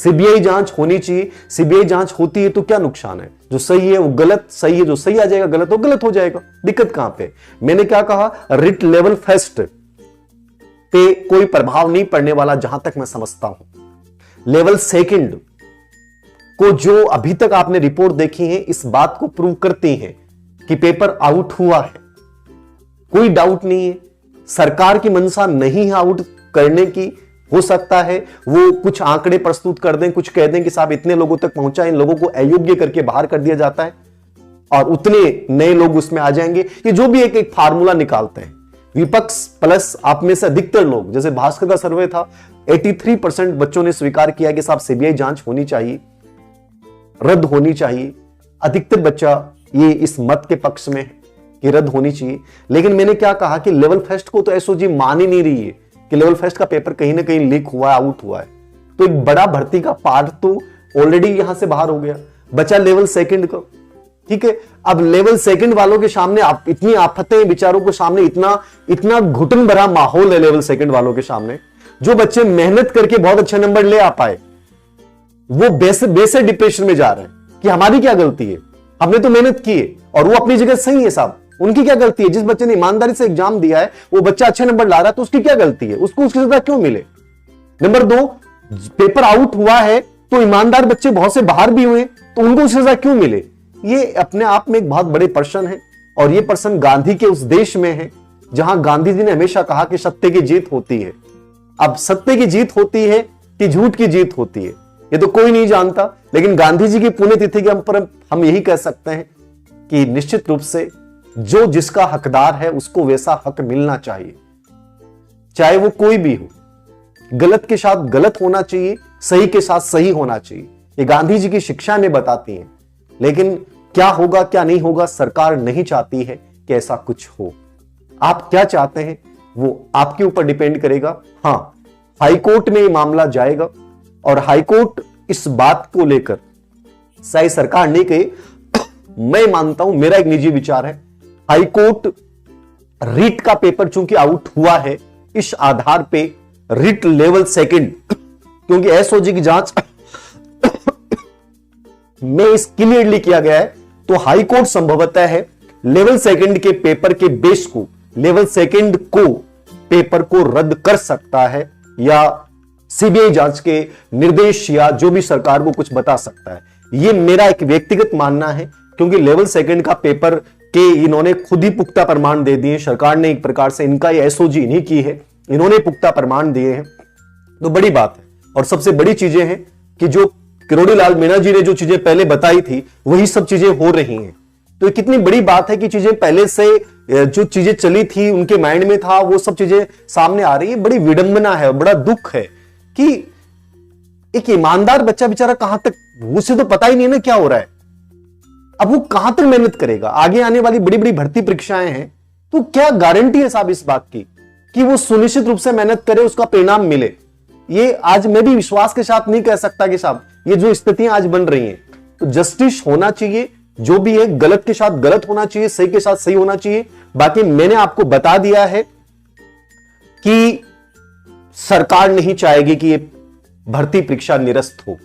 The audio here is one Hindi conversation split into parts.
सीबीआई जांच होनी चाहिए। सीबीआई जांच होती है तो क्या नुकसान है? जो सही है वो गलत, सही है जो सही आ जाएगा, गलत हो गलत हो जाएगा। दिक्कत कहां पे? मैंने क्या कहा, रिट लेवल फेस्ट पे कोई प्रभाव नहीं पड़ने वाला जहां तक मैं समझता हूं। लेवल सेकंड को जो अभी तक आपने रिपोर्ट देखी है इस बात को प्रूव करती है कि पेपर आउट हुआ है, कोई डाउट नहीं है। सरकार की मंशा नहीं है आउट करने की। हो सकता है वो कुछ आंकड़े प्रस्तुत कर दें, कुछ कह दें कि साहब इतने लोगों तक पहुंचा, इन लोगों को अयोग्य करके बाहर कर दिया जाता है और उतने नए लोग उसमें आ जाएंगे। ये जो भी एक फार्मूला निकालते हैं विपक्ष प्लस आप में से अधिकतर लोग, जैसे भास्कर का सर्वे था 83% बच्चों ने स्वीकार किया कि साहब सीबीआई जांच होनी चाहिए, रद्द होनी चाहिए। अधिकतर बच्चा ये इस मत के पक्ष में है कि रद्द होनी चाहिए। लेकिन मैंने क्या कहा कि लेवल फेस्ट को तो एसओजी मान ही नहीं रही है कि लेवल फेस्ट का पेपर कहीं ना कहीं लीक हुआ है, आउट हुआ है। तो एक बड़ा भर्ती का पार्ट तो ऑलरेडी यहां से बाहर हो गया, बचा लेवल सेकंड का। ठीक है, अब लेवल सेकंड वालों के सामने आप इतनी आफतें, बेचारों को सामने इतना घुटन भरा माहौल है लेवल सेकंड वालों के सामने। जो बच्चे मेहनत करके बहुत अच्छे नंबर ले आ पाए वो बेसे डिप्रेशन में जा रहे हैं कि हमारी क्या गलती है, हमने तो मेहनत की है और वो अपनी जगह सही है साहब, उनकी क्या गलती है? जिस बच्चे ने ईमानदारी से एग्जाम दिया है वो बच्चा अच्छे नंबर ला रहा है तो उसकी क्या गलती है? उसको उसकी सजा क्यों मिले? नंबर 2, पेपर आउट हुआ है तो ईमानदार बच्चे बहुत से बाहर भी हुए तो उनको उसकी सजा क्यों मिले? ये अपने आप में एक बहुत बड़े प्रश्न है और ये प्रश्न गांधी के उस देश में है जहां गांधी जी ने हमेशा कहा कि सत्य की जीत होती है। अब सत्य की जीत होती है कि झूठ की जीत होती है ये तो कोई नहीं जानता, लेकिन गांधी जी की पुण्यतिथि के पर हम यही कह सकते हैं कि निश्चित रूप से जो जिसका हकदार है उसको वैसा हक मिलना चाहिए, चाहे वो कोई भी हो। गलत के साथ गलत होना चाहिए, सही के साथ सही होना चाहिए। ये गांधी जी की शिक्षा में बताती है। लेकिन क्या होगा क्या नहीं होगा, सरकार नहीं चाहती है कि ऐसा कुछ हो। आप क्या चाहते हैं वो आपके ऊपर डिपेंड करेगा। हां, हाईकोर्ट में ये मामला जाएगा और हाईकोर्ट इस बात को लेकर, शायद सरकार नहीं कहे, मैं मानता हूं, मेरा एक निजी विचार है, हाईकोर्ट रिट का पेपर चूंकि आउट हुआ है इस आधार पे रिट लेवल सेकंड, क्योंकि एसओजी की जांच में इस क्लियरली किया गया है, तो हाईकोर्ट संभवतः है लेवल सेकंड के पेपर के बेस को, लेवल सेकंड को पेपर को रद्द कर सकता है या सीबीआई जांच के निर्देश या जो भी सरकार को कुछ बता सकता है। यह मेरा एक व्यक्तिगत मानना है, क्योंकि लेवल सेकंड का पेपर के इन्होंने खुद ही पुख्ता प्रमाण दे दिए। सरकार ने एक प्रकार से, इनका ये एसओजी नहीं की है, इन्होंने पुख्ता प्रमाण दिए हैं, तो बड़ी बात है। और सबसे बड़ी चीजें हैं कि जो किरोड़ीलाल मीणा जी ने जो चीजें पहले बताई थी वही सब चीजें हो रही हैं। तो ये कितनी बड़ी बात है कि चीजें पहले से जो चीजें चली थी उनके माइंड में था वो सब चीजें सामने आ रही है। बड़ी विडंबना है, बड़ा दुख है कि एक ईमानदार बच्चा बेचारा कहां तक, उसे तो पता ही नहीं ना क्या हो रहा है, अब वो कहां तक मेहनत करेगा। आगे आने वाली बड़ी बड़ी भर्ती परीक्षाएं हैं, तो क्या गारंटी है साहब इस बात की कि वो सुनिश्चित रूप से मेहनत करे, उसका परिणाम मिले। ये आज मैं भी विश्वास के साथ नहीं कह सकता कि साहब ये जो स्थितियां आज बन रही हैं, तो जस्टिस होना चाहिए, जो भी है गलत के साथ गलत होना चाहिए, सही के साथ सही होना चाहिए। बाकी मैंने आपको बता दिया है कि सरकार नहीं चाहेगी कि ये भर्ती परीक्षा निरस्त हो।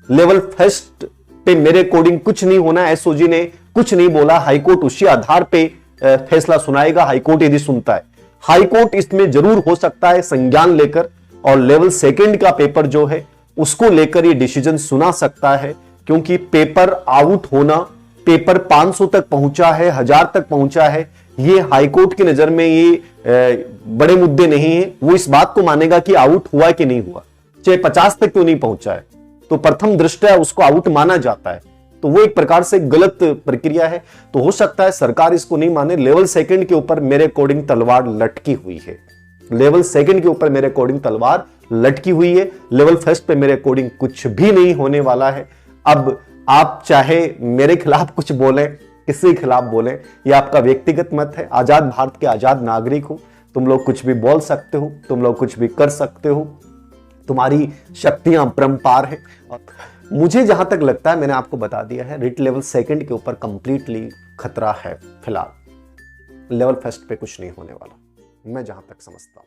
लेवल फर्स्ट पे मेरे अकॉर्डिंग कुछ नहीं होना, एसओजी ने कुछ नहीं बोला। हाईकोर्ट उसी आधार पे फैसला सुनाएगा, हाईकोर्ट यदि सुनता है। हाईकोर्ट इसमें जरूर हो सकता है संज्ञान लेकर और लेवल सेकंड का पेपर जो है उसको लेकर ये डिसीजन सुना सकता है, क्योंकि पेपर आउट होना, पेपर 500 तक पहुंचा है, 1000 तक पहुंचा है, ये हाईकोर्ट की नजर में ये बड़े मुद्दे नहीं है। वो इस बात को मानेगा कि आउट हुआ कि नहीं हुआ, चाहे 50 तक क्यों नहीं पहुंचा है, तो प्रथम दृष्टया उसको आउट माना जाता है। तो वो एक प्रकार से गलत प्रक्रिया है। तो हो सकता है सरकार इसको नहीं माने। लेवल सेकंड के ऊपर मेरे अकॉर्डिंग तलवार लटकी हुई है, लेवल सेकंड के ऊपर मेरे अकॉर्डिंग तलवार लटकी हुई है। लेवल फर्स्ट पे मेरे अकॉर्डिंग कुछ भी नहीं होने वाला है। अब आप चाहे मेरे खिलाफ कुछ बोलें, किसी के खिलाफ बोलें, यह आपका व्यक्तिगत मत है। आजाद भारत के आजाद नागरिक हो, तुम लोग कुछ भी बोल सकते हो, तुम लोग कुछ भी कर सकते हो, तुम्हारी शक्तियां अपरंपार हैं। और मुझे जहां तक लगता है, मैंने आपको बता दिया है, रिट लेवल सेकंड के ऊपर कंप्लीटली खतरा है। फिलहाल लेवल फर्स्ट पे कुछ नहीं होने वाला, मैं जहां तक समझता हूं।